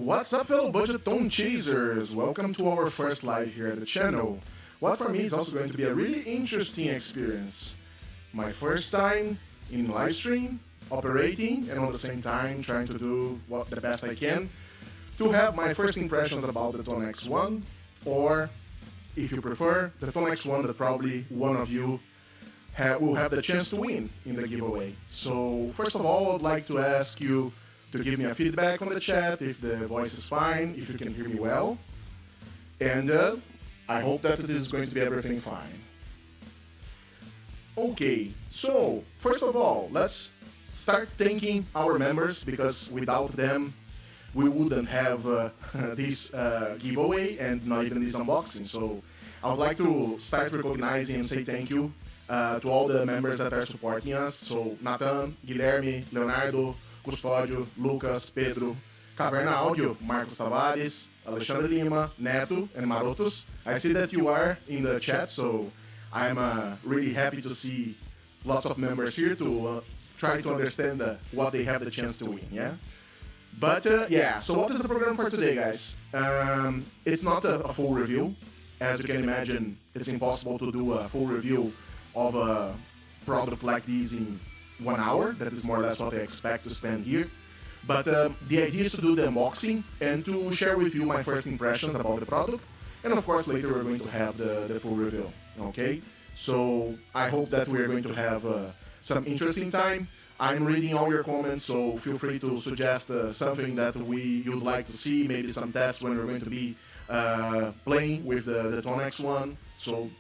What's up, fellow budget tone chasers? Welcome to our first live here at the channel. What for me is also going to be a really interesting experience. My first time in live stream, operating, and at the same time trying to do the best I can to have my first impressions about the TONEX ONE, or if you prefer, the TONEX ONE that probably one of you will have the chance to win in the giveaway. So first of all, I'd like to ask you to give me a feedback on the chat if the voice is fine, if you can hear me well. And I hope that this is going to be everything fine. Okay, so first of all, let's start thanking our members, because without them, we wouldn't have this giveaway and not even this unboxing. So I would like to start recognizing and say thank you to all the members that are supporting us. So Nathan, Guilherme, Leonardo, Custódio, Lucas, Pedro, Caverna Áudio, Marcos Tavares, Alexandre Lima, Neto, and Marotos. I see that you are in the chat, so I'm really happy to see lots of members here to try to understand what they have the chance to win, yeah? But yeah, so what is the program for today, guys? It's not a full review. As you can imagine, it's impossible to do a full review of a product like this in 1 hour. That is more or less what I expect to spend here. But the idea is to do the unboxing and to share with you my first impressions about the product. And of course, later we're going to have the full review, okay? So I hope that we're going to have some interesting time. I'm reading all your comments, so feel free to suggest something that you'd like to see, maybe some tests when we're going to be playing with the TONEX ONE. So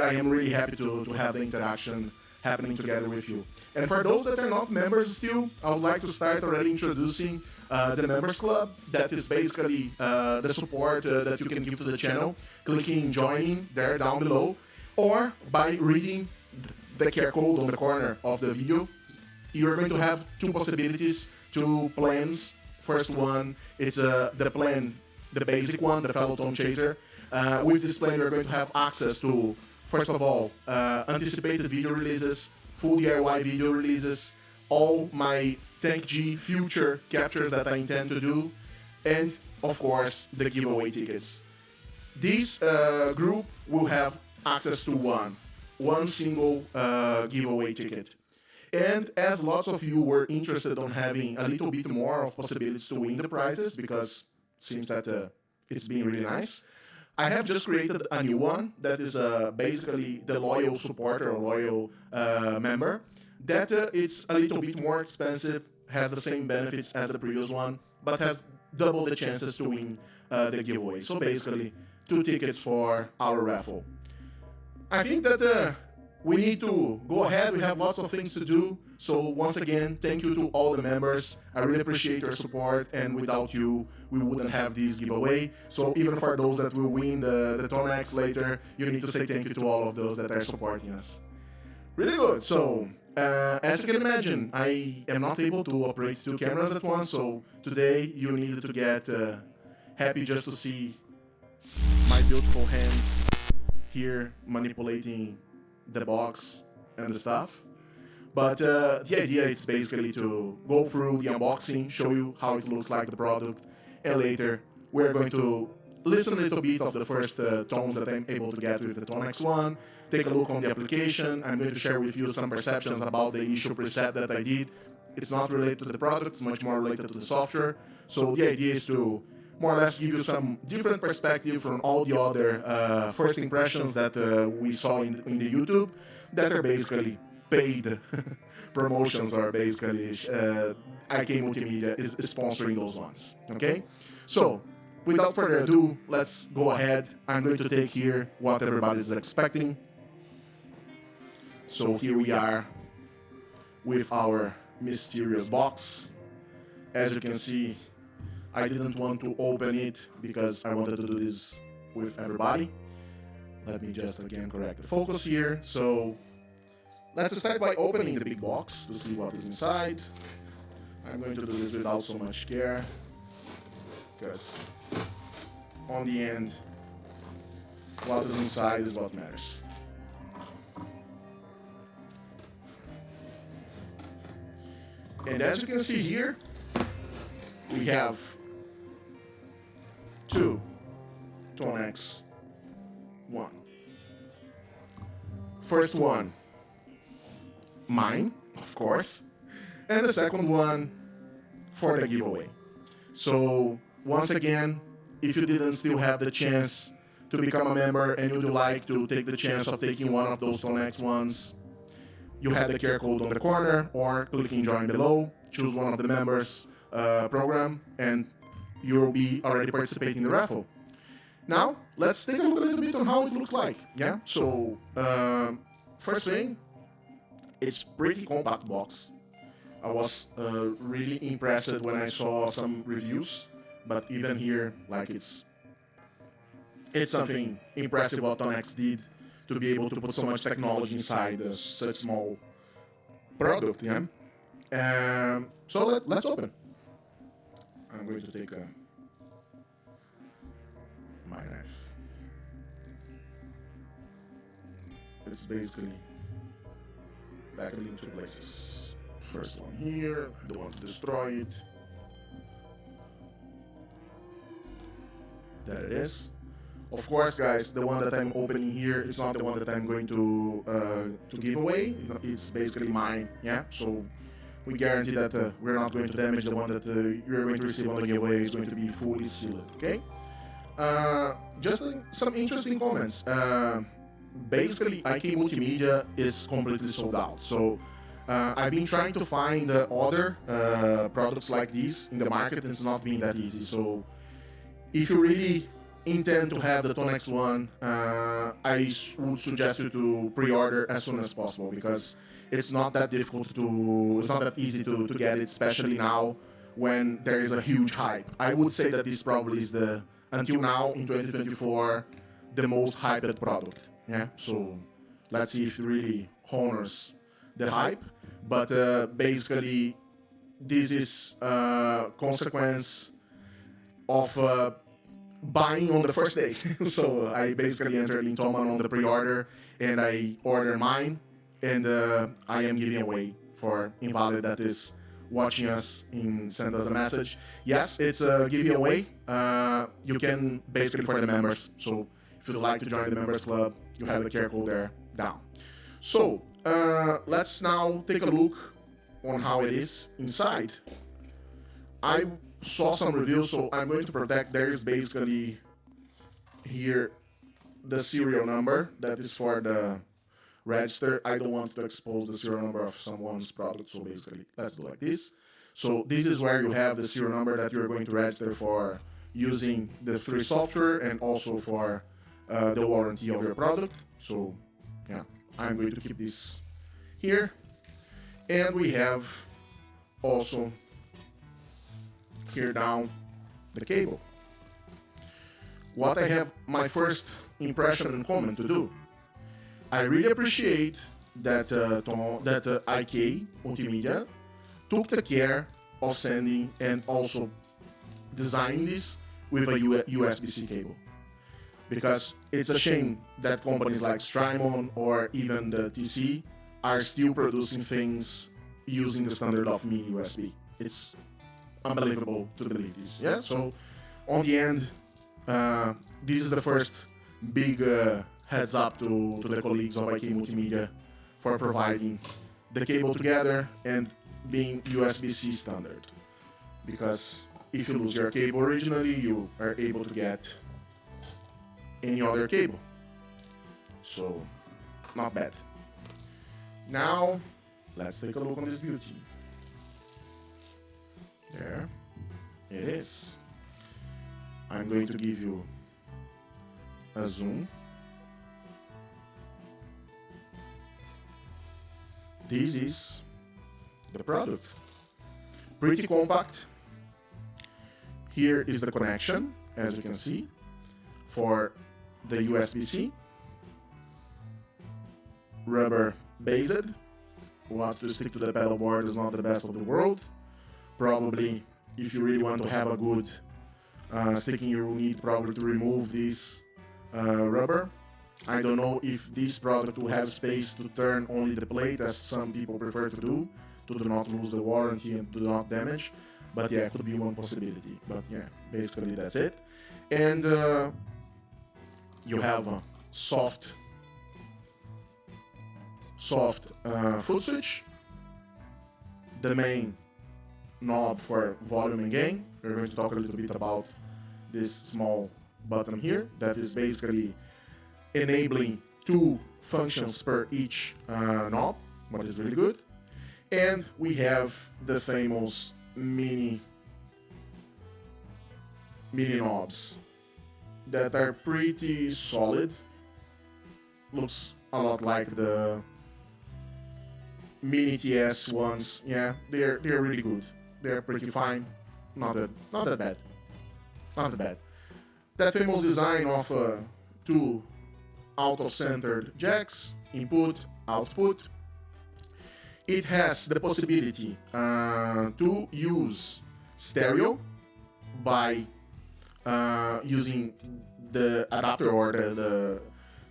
I am really happy to have the interaction happening together with you. And for those that are not members still, I would like to start already introducing the Members Club. That is basically the support that you can give to the channel, clicking joining there down below, or by reading the QR code on the corner of the video. You're going to have two possibilities, two plans. First one is the plan, the basic one, the fellow tone chaser. With this plan, you're going to have access to, first of all, anticipated video releases, full DIY video releases, all my Tank G future captures that I intend to do, and of course, the giveaway tickets. This group will have access to one single giveaway ticket. And as lots of you were interested on having a little bit more of possibilities to win the prizes, because it seems that it's been really nice, I have just created a new one that is basically the loyal supporter or loyal member. That it's a little bit more expensive, has the same benefits as the previous one, but has double the chances to win the giveaway. So basically, 2 tickets for our raffle. I think that we need to go ahead. We have lots of things to do. So once again, thank you to all the members. I really appreciate your support, and without you, we wouldn't have this giveaway. So even for those that will win the TONEX later, you need to say thank you to all of those that are supporting us. Really good. So as you can imagine, I am not able to operate 2 cameras at once. So today you needed to get happy just to see my beautiful hands here manipulating the box and the stuff. But the idea is basically to go through the unboxing, show you how it looks like, the product, and later we're going to listen a little bit of the first tones that I'm able to get with the TONEX ONE, take a look on the application. I'm going to share with you some perceptions about the initial preset that I did. It's not related to the product, it's much more related to the software. So the idea is to more or less give you some different perspective from all the other first impressions that we saw in the YouTube that are basically paid promotions, or basically IK Multimedia is sponsoring those ones, okay? So without further ado, let's go ahead. I'm going to take here what everybody is expecting. So here we are with our mysterious box. As you can see, I didn't want to open it because I wanted to do this with everybody. Let me just again correct the focus here. So let's start by opening the big box to see what is inside. I'm going to do this without so much care, because on the end, what is inside is what matters. And as you can see here, we have two TONEX ONE. First one, mine, of course, and the second one for the giveaway. So once again, if you didn't still have the chance to become a member and you'd like to take the chance of taking one of those TONEX ones, you have the QR code on the corner or clicking join below, choose one of the members program, and you'll be already participating in the raffle. Now, let's take a look a little bit on how it looks like. Yeah, so first thing, it's pretty compact box. I was really impressed when I saw some reviews, but even here, like it's something impressive what TONEX did to be able to put so much technology inside such small product. Yeah. So let's open. I'm going to take my knife. It's basically packed into places. First one here, I don't want to destroy it. There it is. Of course, guys, the one that I'm opening here is not the one that I'm going to give away. It's basically mine, yeah? So we guarantee that we're not going to damage the one that you're going to receive on the giveaway. Is going to be fully sealed, okay? Just some interesting comments. Basically, IK Multimedia is completely sold out. So I've been trying to find other products like these in the market, and it's not been that easy. So if you really intend to have the TONEX ONE, I would suggest you to pre-order as soon as possible, because it's not that difficult to, it's not that easy to get it, especially now when there is a huge hype. I would say that this probably is the, until now in 2024, the most hyped product. Yeah, so let's see if it really honors the hype. But basically, this is a consequence of buying on the first day. So I basically entered in Toman on the pre-order, and I ordered mine, and I am giving away for Invalid that is watching us and send us a message. Yes, it's a giveaway. You can basically for the members. So if you'd like to join the members club, you have the QR code there down. So let's now take a look on how it is inside. I saw some reviews, so I'm going to protect. There is basically here the serial number that is for the register. I don't want to expose the serial number of someone's product, so basically let's do like this. So this is where you have the serial number that you're going to register for using the free software and also for the warranty of your product. So yeah, I'm going to keep this here. And we have also here down the cable. What I have my first impression and comment to do. I really appreciate that IK Multimedia took the care of sending and also designing this with a USB-C cable. Because it's a shame that companies like Strymon or even the TC are still producing things using the standard of mini USB. It's unbelievable to believe this. Yeah. So, on the end, this is the first big heads up to the colleagues of IK Multimedia for providing the cable together and being USB-C standard. Because if you lose your cable originally, you are able to get any other cable. So, not bad. Now, let's take a look on this beauty. There it is. I'm going to give you a zoom. This is the product. Pretty compact. Here is the connection, as you can see, for the USB-C. Rubber based. What to stick to the pedal board is not the best of the world. Probably, if you really want to have a good sticking, you will need probably to remove this rubber. I don't know if this product will have space to turn only the plate, as some people prefer to do not lose the warranty and do not damage. But yeah, it could be one possibility. But yeah, basically that's it. And you have a soft foot switch, the main knob for volume and gain. We're going to talk a little bit about this small button here that is basically enabling 2 functions per each knob, what is really good. And we have the famous mini knobs that are pretty solid. Looks a lot like the mini TS ones. Yeah, they're really good. They're pretty fine. Not that bad. Not that bad. That famous design of 2 out-of-centered jacks, input, output. It has the possibility to use stereo by using the adapter or the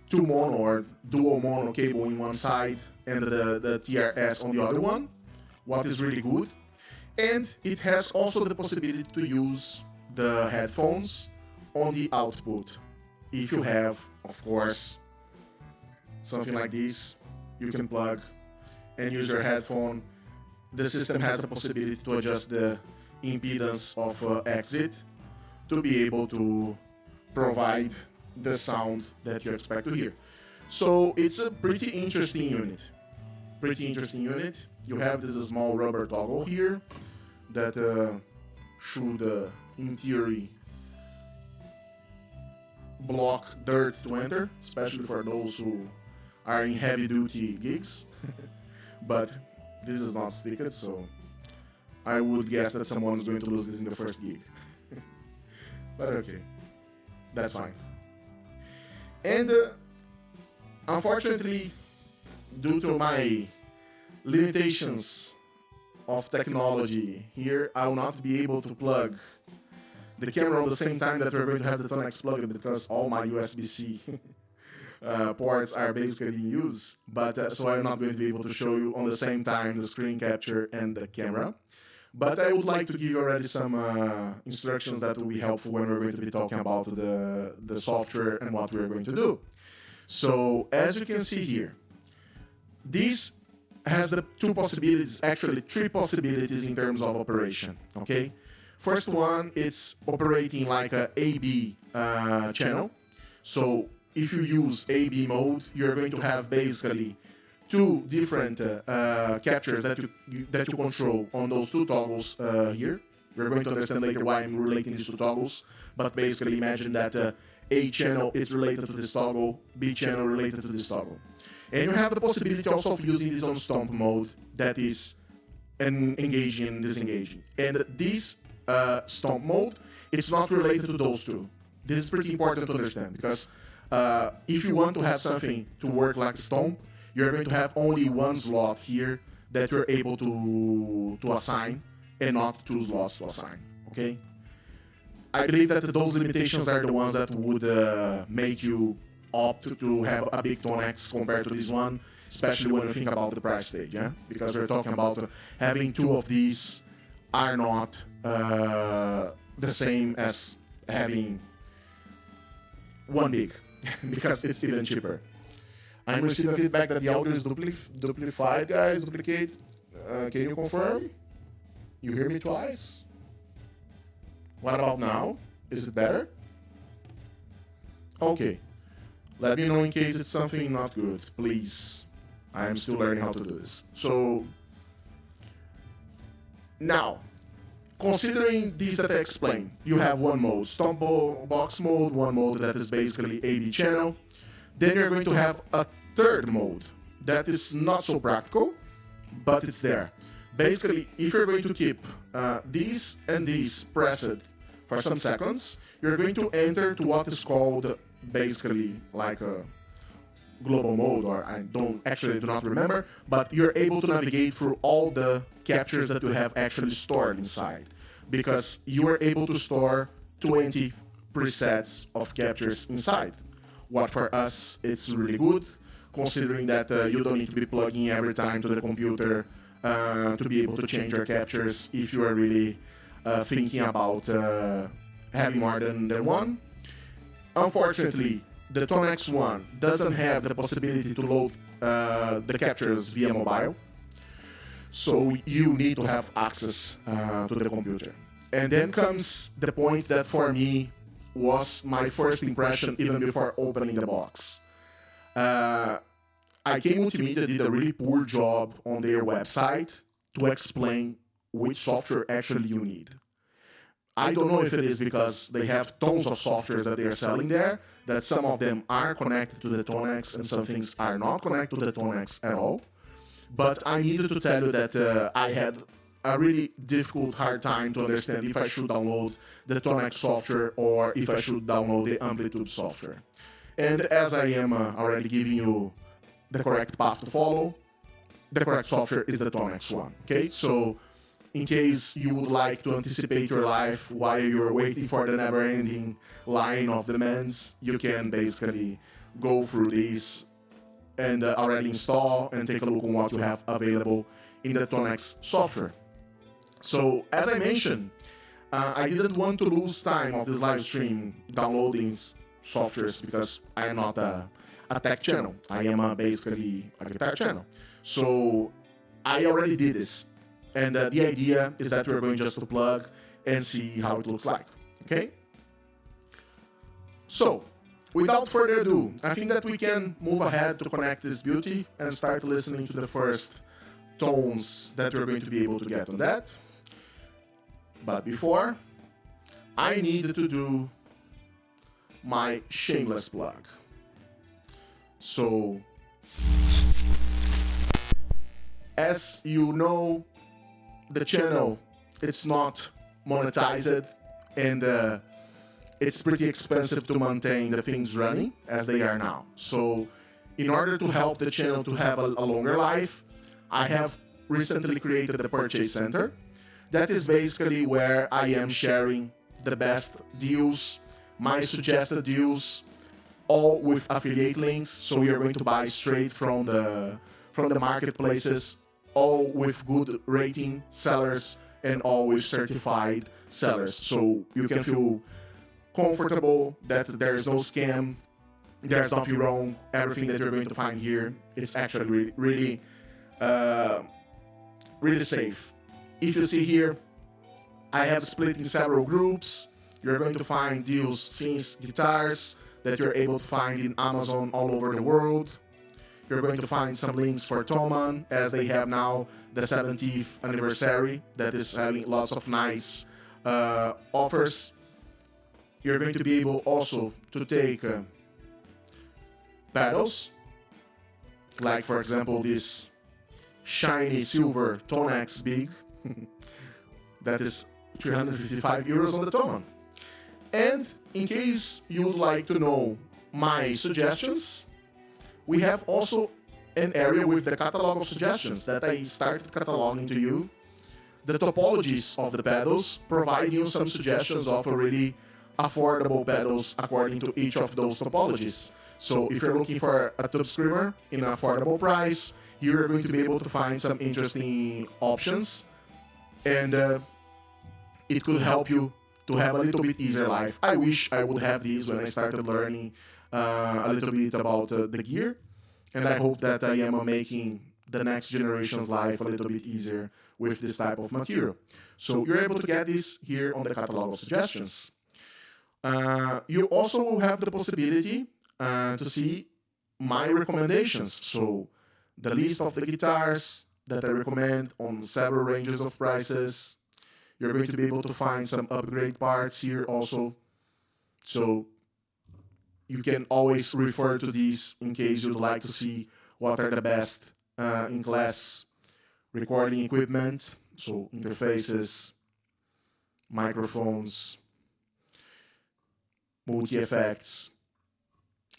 2 mono or dual mono cable in one side and the TRS on the other one, what is really good. And it has also the possibility to use the headphones on the output. If you have, of course, something like this, you can plug and use your headphone. The system has the possibility to adjust the impedance of exit to be able to provide the sound that you expect to hear. So it's a pretty interesting unit. You have this small rubber toggle here that should, in theory, block dirt to enter, especially for those who are in heavy-duty gigs. But this is not sticked, so I would guess that someone is going to lose this in the first gig. But okay, that's fine. And unfortunately, due to my limitations of technology here, I will not be able to plug the camera on the same time that we're going to have the TONEX plugged, because all my USB-C ports are basically in use. But so I'm not going to be able to show you on the same time the screen capture and the camera. But I would like to give you already some instructions that will be helpful when we're going to be talking about the software and what we're going to do. So as you can see here, this has the 2 possibilities, actually 3 possibilities in terms of operation, okay? First one, it's operating like a AB channel. So if you use AB mode, you're going to have basically 2 different captures that you control on those 2 toggles here. We're going to understand later why I'm relating these 2 toggles, but basically imagine that A channel is related to this toggle, B channel related to this toggle. And you have the possibility also of using this on stomp mode, that is engaging and disengaging. And this stomp mode, it's not related to those 2. This is pretty important to understand, because if you want to have something to work like stomp, you're going to have only 1 slot here that you're able to assign, and not 2 slots to assign, okay? I believe that those limitations are the ones that would make you opt to have a big TONEX compared to this one, especially when you think about the price stage, yeah? Because we're talking about having 2 of these are not the same as having 1 big, because it's even cheaper. I'm receiving feedback that the audio is duplified, guys. Duplicate. Can you confirm? You hear me twice? What about now? Is it better? Okay. Let me know in case it's something not good, please. I am still learning how to do this. So, now, considering these that I explained, you have 1 mode, stomp box mode, 1 mode that is basically AB channel. Then you're going to have a 3rd mode that is not so practical, but it's there. Basically, if you're going to keep these and these pressed for some seconds, you're going to enter to what is called basically like a global mode, or I do not remember, but you're able to navigate through all the captures that you have actually stored inside, because you are able to store 20 presets of captures inside. What for us, it's really good, considering that you don't need to be plugging every time to the computer to be able to change your captures if you are really thinking about having more than 1. Unfortunately, the TONEX ONE doesn't have the possibility to load the captures via mobile, so you need to have access to the computer. And then comes the point that for me was my first impression even before opening the box. IK Multimedia did a really poor job on their website to explain which software actually you need. I don't know if it is because they have tons of softwares that they are selling there, that some of them are connected to the TONEX and some things are not connected to the TONEX at all. But I needed to tell you that I had a really difficult, hard time to understand if I should download the TONEX software or if I should download the Amplitude software. And as I am already giving you the correct path to follow, the correct software is the TONEX ONE. Okay, so in case you would like to anticipate your life while you're waiting for the never-ending line of demands, you can basically go through these and already install and take a look on what you have available in the TONEX software. So, as I mentioned, I didn't want to lose time of this live stream downloading softwares because I am not a tech channel. I am basically a guitar channel. So, I already did this. And the idea is that we're going just to plug and see how it looks like. Okay? So, without further ado, I think that we can move ahead to connect this beauty and start listening to the first tones that we're going to be able to get on that. But before, I need to do my shameless plug. So, as you know, the channel, it's not monetized, and it's pretty expensive to maintain the things running as they are now. So in order to help the channel to have a longer life, I have recently created the Purchase Center. That is basically where I am sharing the best deals, my suggested deals, all with affiliate links. So you're going to buy straight from the marketplaces, all with good rating sellers and all with certified sellers. So you can feel comfortable that there's no scam, there's nothing wrong. Everything that you're going to find here is actually really safe. If you see here, I have split in several groups. You're going to find deals since guitars that you're able to find in Amazon all over the world. You're going to find some links for TONEX, as they have now the 70th anniversary that is having lots of nice offers. You're going to be able also to take pedals, like for example this shiny silver TONEX Big, that is 355 euros on the TONEX. And in case you would like to know my suggestions, we have also an area with the catalog of suggestions that I started cataloging to you, the topologies of the pedals, providing you some suggestions of a really affordable pedals according to each of those topologies. So if you're looking for a tube screamer in an affordable price, you're going to be able to find some interesting options, and it could help you to have a little bit easier life. I wish I would have these when I started learning a little bit about the gear, and I hope that I am making the next generation's life a little bit easier with this type of material. So you're able to get this here on the catalog of suggestions. You also will have the possibility to see my recommendations. So the list of the guitars that I recommend on several ranges of prices. You're going to be able to find some upgrade parts here also. So you can always refer to these in case you'd like to see what are the best in-class recording equipment. So interfaces, microphones, multi-effects,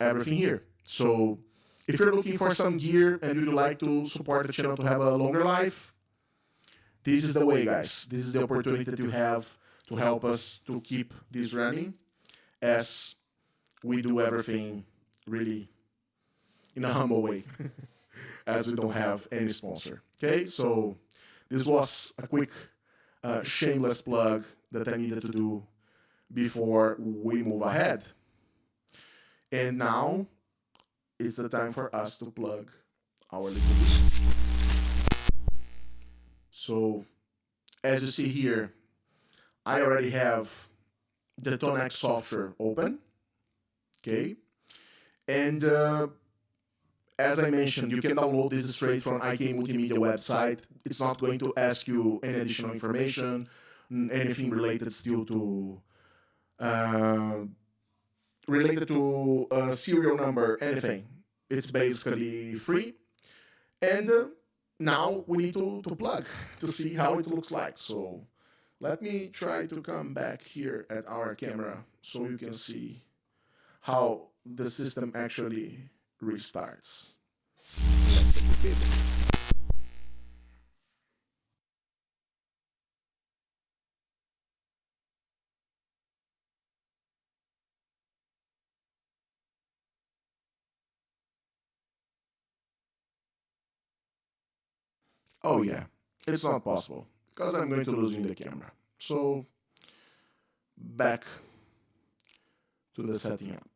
everything here. So if you're looking for some gear and you'd like to support the channel to have a longer life, this is the way, guys. This is the opportunity that you have to help us to keep this running, as we do everything really in a humble way, as we don't have any sponsor. Okay, so this was a quick shameless plug that I needed to do before we move ahead. And now it's the time for us to plug our little beast. So as you see here, I already have the TONEX software open. Okay. And as I mentioned, you can download this straight from IK Multimedia website. It's not going to ask you any additional information, anything related still to uh, serial number, anything. It's basically free. And now we need to plug to see how it looks like. So let me try to come back here at our camera so you can see how the system actually restarts. Oh yeah, it's not possible because I'm going to lose in the camera. So back to the setting up.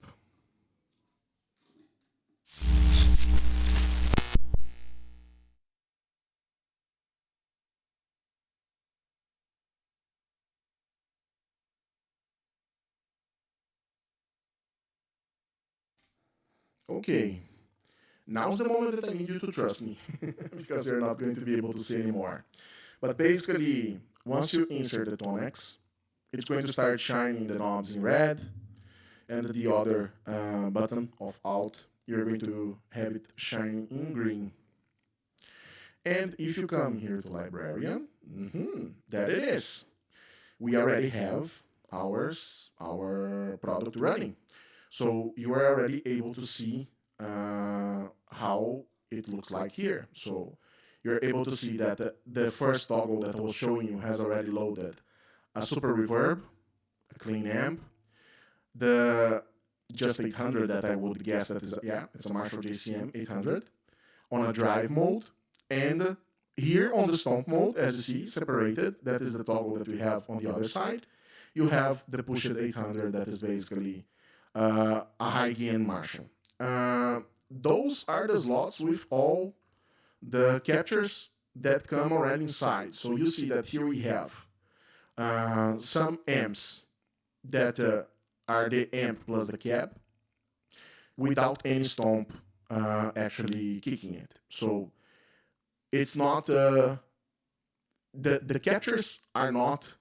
Okay, now's the moment that I need you to trust me because you're not going to be able to see anymore. But basically, once you insert the Tonex, it's going to start shining the knobs in red, and the other button of Alt, you're going to have it shining in green. And if you come here to Librarian, there it is. We already have our product running. So you are already able to see how it looks like here. So you're able to see that the first toggle that I was showing you has already loaded a super reverb, a clean amp, the just 800 that I would guess that is, yeah, it's a Marshall JCM 800 on a drive mode. And here on the stomp mode, as you see, separated, that is the toggle that we have on the other side. You have the push it 800 that is basically a high gain Marshall. Those are the slots with all the captures that come already inside. So you see that here we have some amps that are the amp plus the cab without any stomp actually kicking it. So it's not the captures are not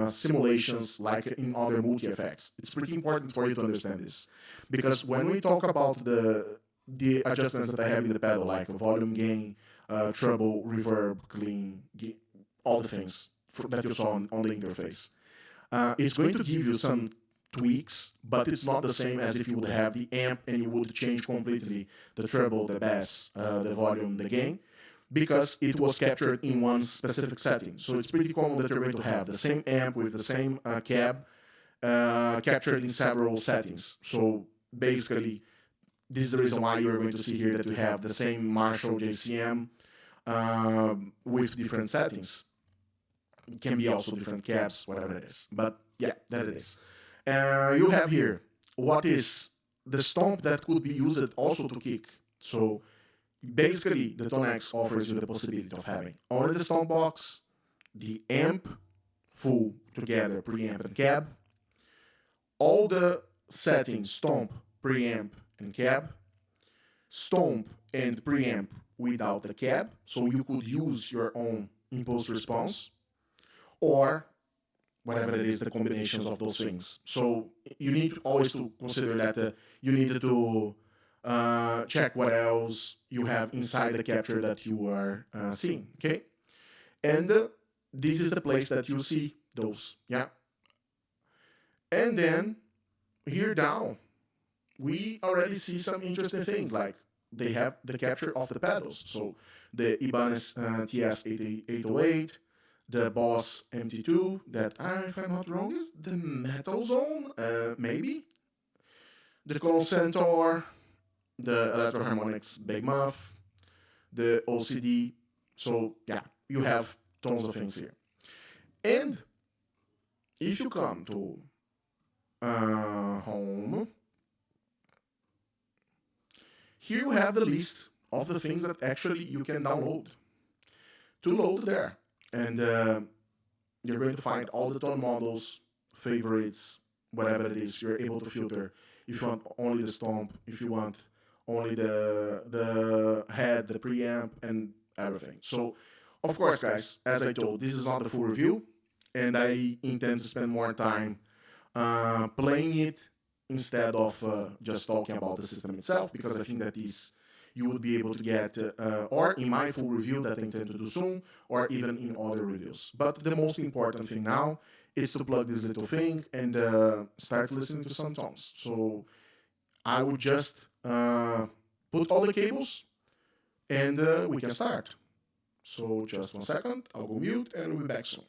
simulations like in other multi-effects. It's pretty important for you to understand this, because when we talk about the adjustments that I have in the pedal, like volume gain, treble, reverb, clean, all the things that you saw on the interface, it's going to give you some tweaks, but it's not the same as if you would have the amp and you would change completely the treble, the bass, the volume, the gain, because it was captured in one specific setting. So it's pretty common that you're going to have the same amp with the same cab captured in several settings. So basically, this is the reason why you're going to see here that we have the same Marshall JCM with different settings. It can be also different cabs, whatever it is. But yeah, that it is. You have here what is the stomp that could be used also to kick. So basically, the TONEX offers you the possibility of having only the stomp box, the amp, full together, preamp and cab, all the settings, stomp, preamp and cab, stomp and preamp without the cab, so you could use your own impulse response, or whatever it is, the combinations of those things. So you need always to consider that you need to check what else you have inside the capture that you are seeing, okay? And this is the place that you see those, yeah? And then here down, we already see some interesting things, like they have the capture of the pedals. So the Ibanez TS-808, the Boss MT2, that, if I'm not wrong, is the Metal Zone, maybe? The Clone Centaur, the Electro Harmonics Big Muff, the OCD. So yeah, you have tons of things here. And if you come to home, here you have the list of the things that actually you can download to load there. And you're going to find all the tone models, favorites, whatever it is. You're able to filter if you want only the stomp, if you want only the head, the preamp, and everything. So, of course, guys, as I told, this is not the full review, and I intend to spend more time playing it instead of just talking about the system itself, because I think that this you would be able to get, or in my full review that I intend to do soon, or even in other reviews. But the most important thing now is to plug this little thing and start listening to some tones. So I would just put all the cables and we can start. So just 1 second, I'll go mute and we'll be back soon.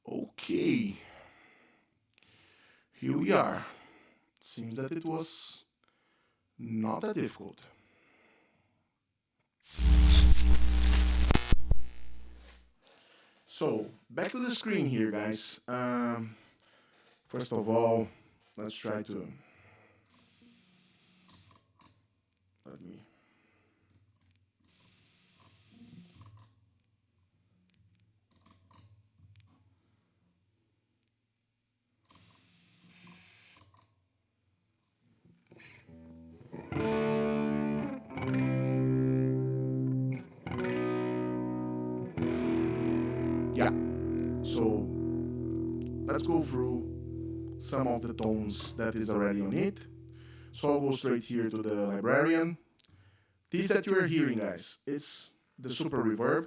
Okay, here we are. Seems that it was not that difficult. So, back to the screen here, guys. First of all, let's try to. Let me. Yeah, so let's go through some of the tones that is already on it. So I'll go straight here to the librarian. This that you are hearing, guys, it's the super reverb.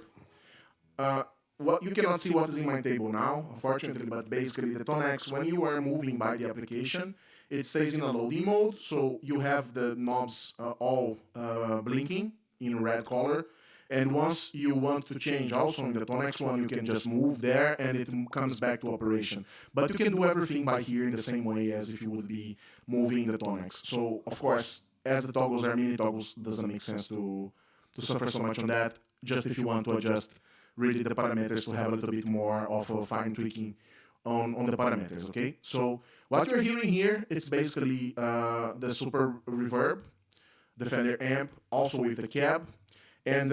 Uh, what you cannot see what is in my table now, unfortunately, but basically the TONEX, when you are moving by the application, it stays in a loading mode, so you have the knobs all blinking in red color. And once you want to change also in the TONEX one, you can just move there and it comes back to operation. But you can do everything by here in the same way as if you would be moving the TONEX. So, of course, as the toggles are mini toggles, doesn't make sense to suffer so much on that. Just if you want to adjust really the parameters to have a little bit more of a fine tweaking on the parameters, okay? So what you're hearing here, it's basically the super reverb, the Fender amp, also with the cab, and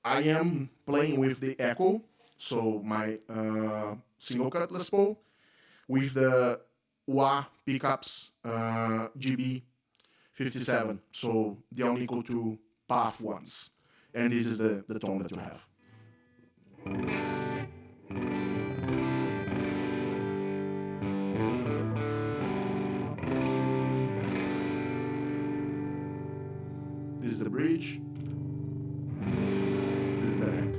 I am playing with the echo, so my single cut Les Paul, with the wah pickups GB57, so the only equal to path ones, and this is the tone that you have. This is the bridge. This is the neck.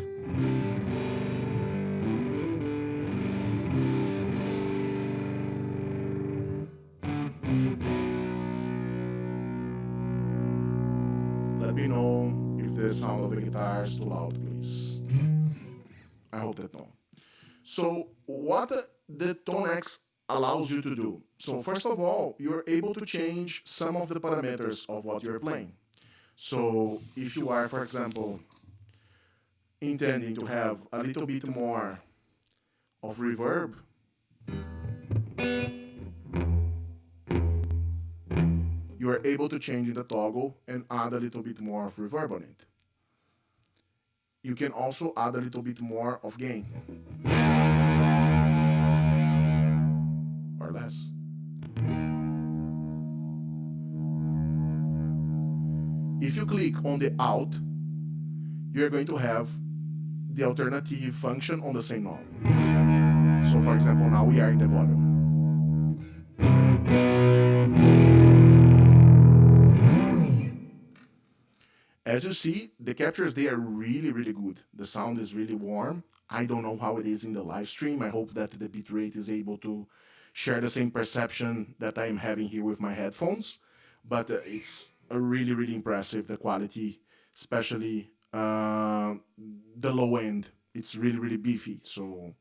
Let me know if the sound of the guitar is too loud, please. I hope that no. So what the TONEX allows you to do. So first of all, you're able to change some of the parameters of what you're playing. So if you are, for example, intending to have a little bit more of reverb, you are able to change in the toggle and add a little bit more of reverb on it. You can also add a little bit more of gain or less. If you click on the out, you're going to have the alternative function on the same knob. So for example, now we are in the volume. As you see, the captures, they are really, really good. The sound is really warm. I don't know how it is in the live stream. I hope that the bitrate is able to share the same perception that I'm having here with my headphones. But it's really, really impressive, the quality, especially the low end. It's really, really beefy, so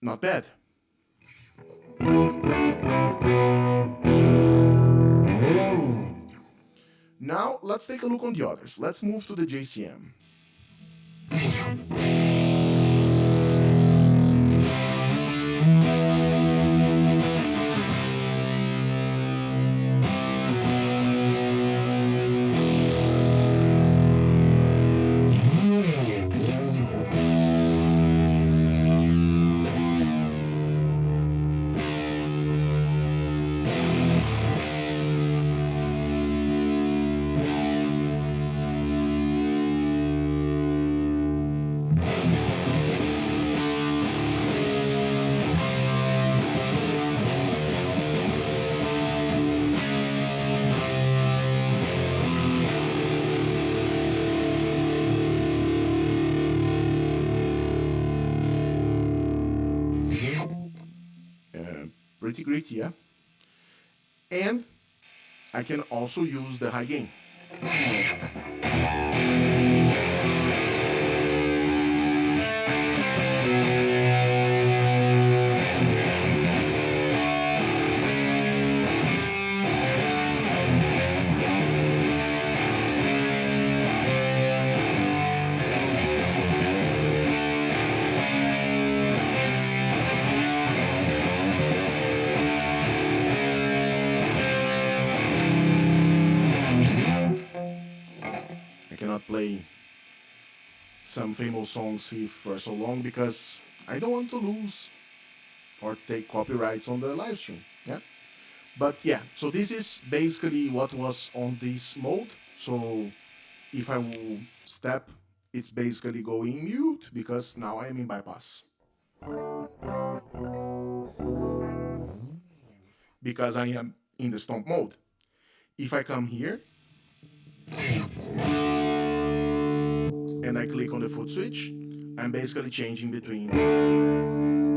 not bad. Now, let's take a look on the others. Let's move to the JCM. Pretty great, yeah. And I can also use the high gain. I cannot play some famous songs here for so long because I don't want to lose or take copyrights on the live stream. Yeah. But yeah, so this is basically what was on this mode. So if I will step, it's basically going mute because now I'm in bypass. Because I am in the stomp mode. If I come here and I click on the foot switch, I'm basically changing between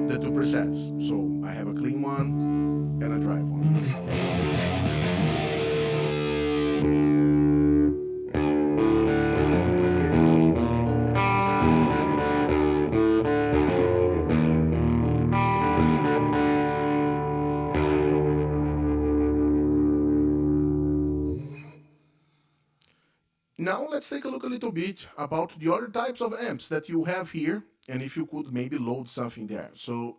the two presets. So I have a clean one and a drive one. Now let's take a look a little bit about the other types of amps that you have here, and if you could maybe load something there. So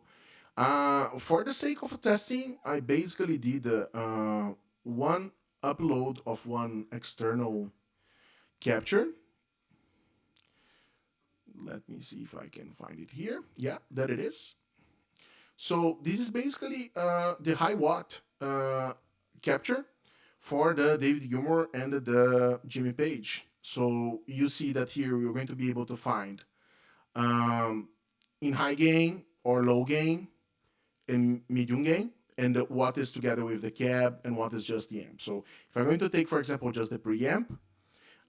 for the sake of testing, I basically did one upload of one external capture. Let me see if I can find it here. Yeah, there it is. So this is basically the high watt capture for the David Gilmour and the Jimmy Page. So you see that here you're going to be able to find in high gain or low gain and medium gain, and what is together with the cab and what is just the amp. So if I'm going to take, for example, just the preamp,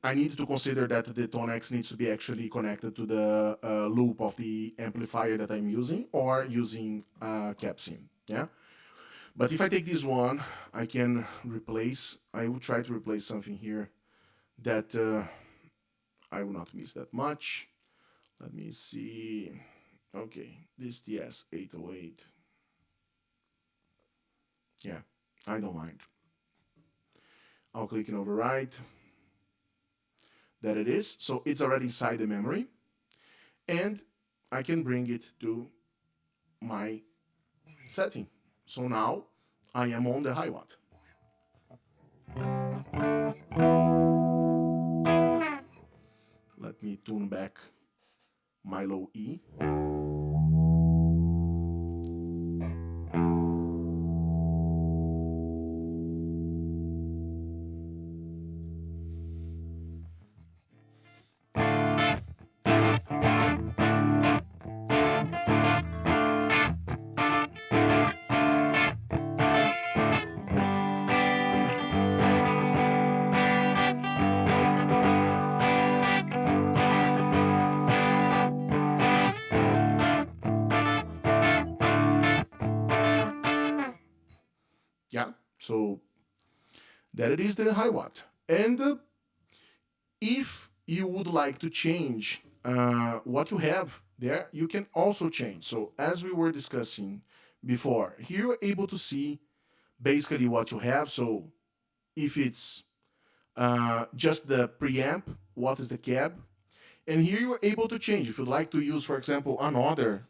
I need to consider that the TONEX needs to be actually connected to the loop of the amplifier that I'm using or using cab sim. Yeah. But if I take this one, I can replace, I will try to replace something here that I will not miss that much. Let me see. Okay, this TS-808. Yeah, I don't mind. I'll click in override. There it is. So it's already inside the memory. And I can bring it to my setting. So now I am on the high watt. Let me tune back my low E. Yeah, so that it is the high watt. And if you would like to change what you have there, you can also change. So as we were discussing before, here you're able to see basically what you have. So if it's just the preamp, what is the cab? And here you're able to change. If you'd like to use, for example, another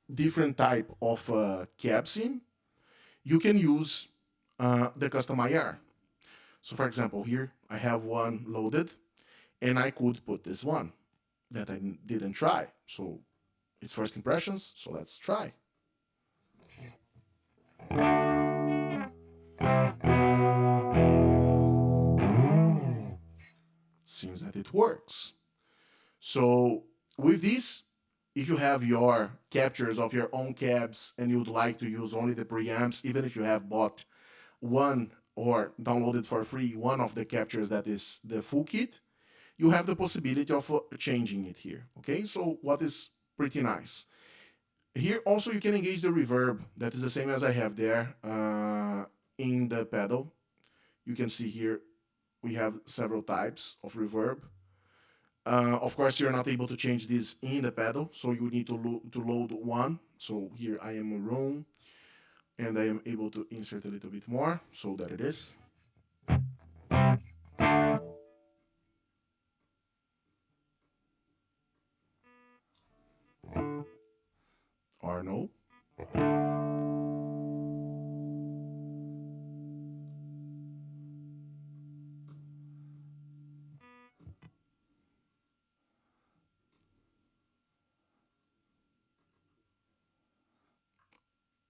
different type of cab sim, you can use the custom IR. So for example, here I have one loaded, and I could put this one that I didn't try. So it's first impressions, so let's try. Seems that it works. So with this, if you have your captures of your own cabs and you'd like to use only the preamps, even if you have bought one or downloaded for free one of the captures that is the full kit, you have the possibility of changing it here. Okay, so what is pretty nice. Here also you can engage the reverb. That is the same as I have there in the pedal. You can see here we have several types of reverb. Of course, you're not able to change this in the pedal, so you need to load one. So here I am in room, and I am able to insert a little bit more. So there it is. Or no.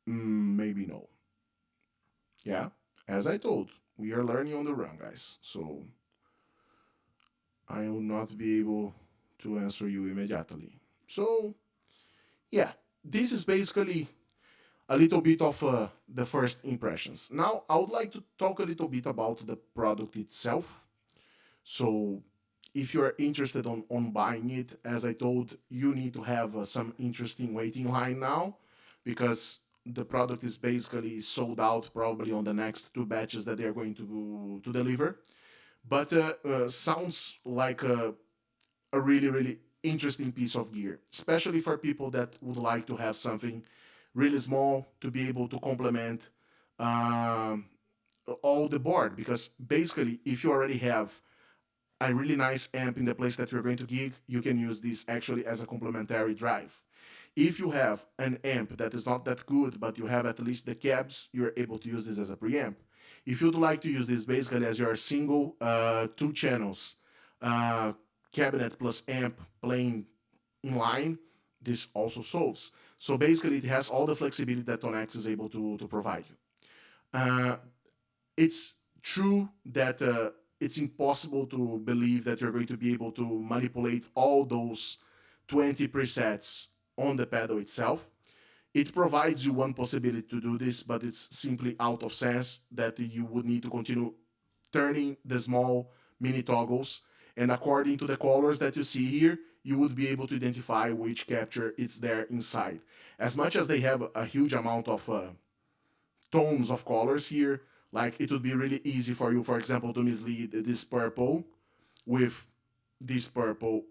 Maybe no. Yeah, as I told, we are learning on the run, guys. So I will not be able to answer you immediately. So yeah, this is basically a little bit of the first impressions. Now I would like to talk a little bit about the product itself. So if you're interested on buying it, as I told, you need to have some interesting waiting line now because the product is basically sold out probably on the next two batches that they're going to deliver. But sounds like a really, really interesting piece of gear, especially for people that would like to have something really small to be able to complement um, all the board. Because basically, if you already have a really nice amp in the place that you're going to gig, you can use this actually as a complementary drive. If you have an amp that is not that good, but you have at least the cabs, you're able to use this as a preamp. If you'd like to use this basically as your single two channels uh, cabinet plus amp playing in line, this also solves. So basically, it has all the flexibility that TONEX is able to provide you. Uh, it's true that it's impossible to believe that you're going to be able to manipulate all those 20 presets on the pedal itself. It provides you one possibility to do this, but it's simply out of sense that you would need to continue turning the small mini toggles. And according to the colors that you see here, you would be able to identify which capture is there inside. As much as they have a huge amount of tones of colors here, like it would be really easy for you, for example, to mislead this purple with this purple,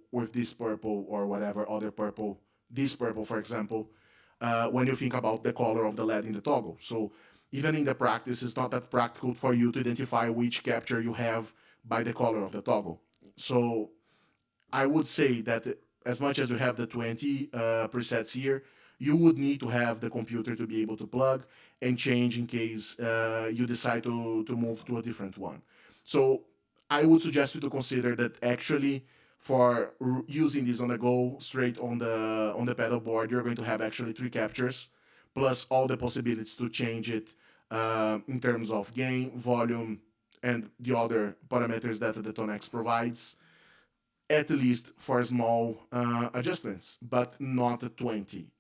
or whatever other purple, this purple, for example, when you think about the color of the LED in the toggle. So even in the practice, it's not that practical for you to identify which capture you have by the color of the toggle. So I would say that as much as you have the 20 presets here, you would need to have the computer to be able to plug and change in case you decide to move to a different one. So I would suggest you to consider that actually for using this on the go straight on the pedal board, you're going to have actually 3 captures plus all the possibilities to change it in terms of gain, volume, and the other parameters that the TONEX provides, at least for small adjustments, but not 20.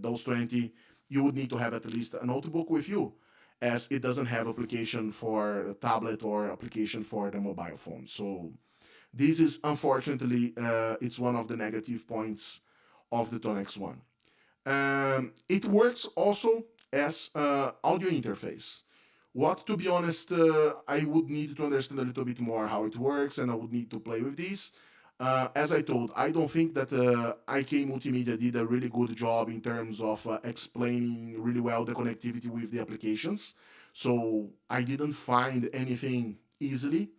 Those 20, you would need to have at least a notebook with you, as it doesn't have application for a tablet or application for the mobile phone. So this is, unfortunately, it's one of the negative points of the TONEX One. It works also as audio interface. What, to be honest, I would need to understand a little bit more how it works, and I would need to play with this. As I told, I don't think that IK Multimedia did a really good job in terms of explaining really well the connectivity with the applications. So I didn't find anything easily,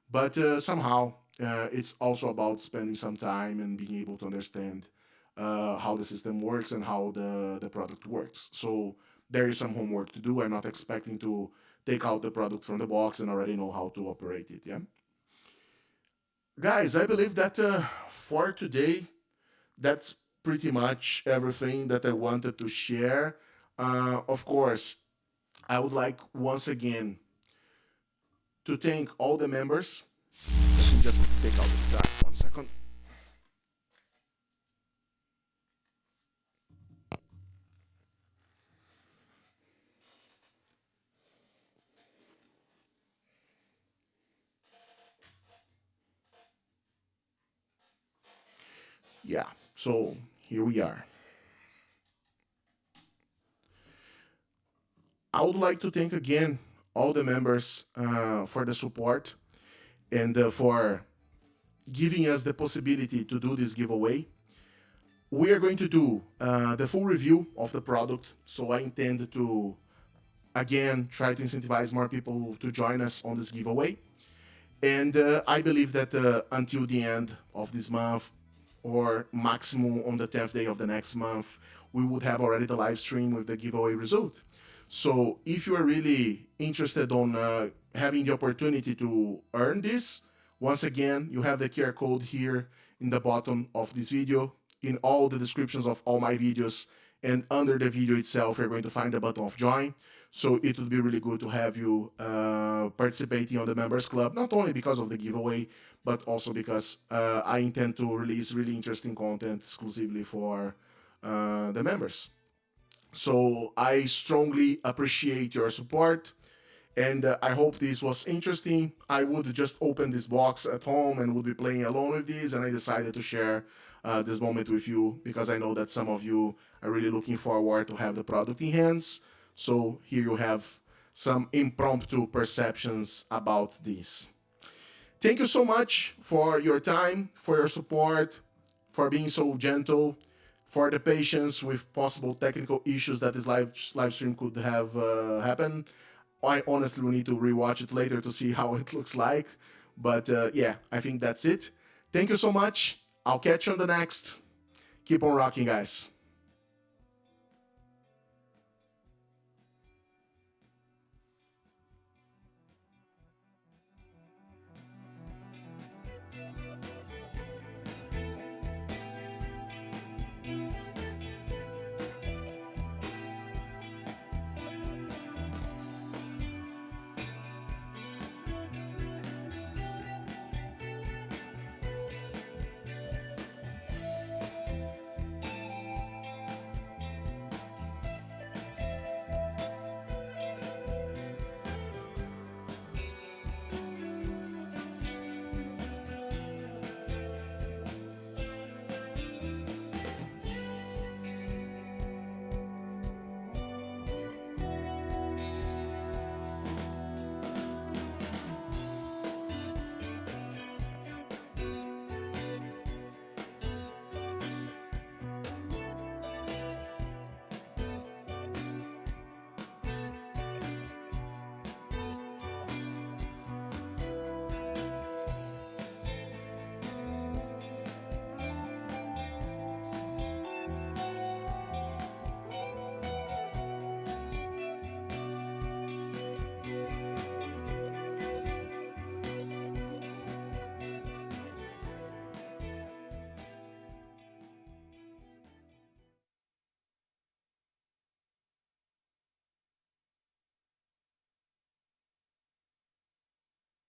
but somehow it's also about spending some time and being able to understand how the system works and how the product works. So there is some homework to do. I'm not expecting to take out the product from the box and already know how to operate it. Yeah, guys, I believe that for today, that's pretty much everything that I wanted to share. Of course, I would like once again to thank all the members. Let me just take out the track 1 second. Yeah, so here we are. I would like to thank again all the members for the support and for giving us the possibility to do this giveaway. We are going to do the full review of the product, so I intend to again try to incentivize more people to join us on this giveaway. And I believe that until the end of this month, or maximum on the 10th day of the next month, we would have already the live stream with the giveaway result. So if you are really interested on having the opportunity to earn this, once again, you have the QR code here in the bottom of this video, in all the descriptions of all my videos, and under the video itself, you're going to find the button of join. So it would be really good to have you participating on the members club, not only because of the giveaway, but also because I intend to release really interesting content exclusively for the members. So I strongly appreciate your support, and I hope this was interesting. I would just open this box at home and would be playing alone with this, and I decided to share this moment with you because I know that some of you are really looking forward to have the product in hands. So here you have some impromptu perceptions about this. Thank you so much for your time, for your support, for being so gentle, for the patience with possible technical issues that this live stream could have happened. I honestly will need to rewatch it later to see how it looks like. But yeah, I think that's it. Thank you so much. I'll catch you on the next. Keep on rocking, guys.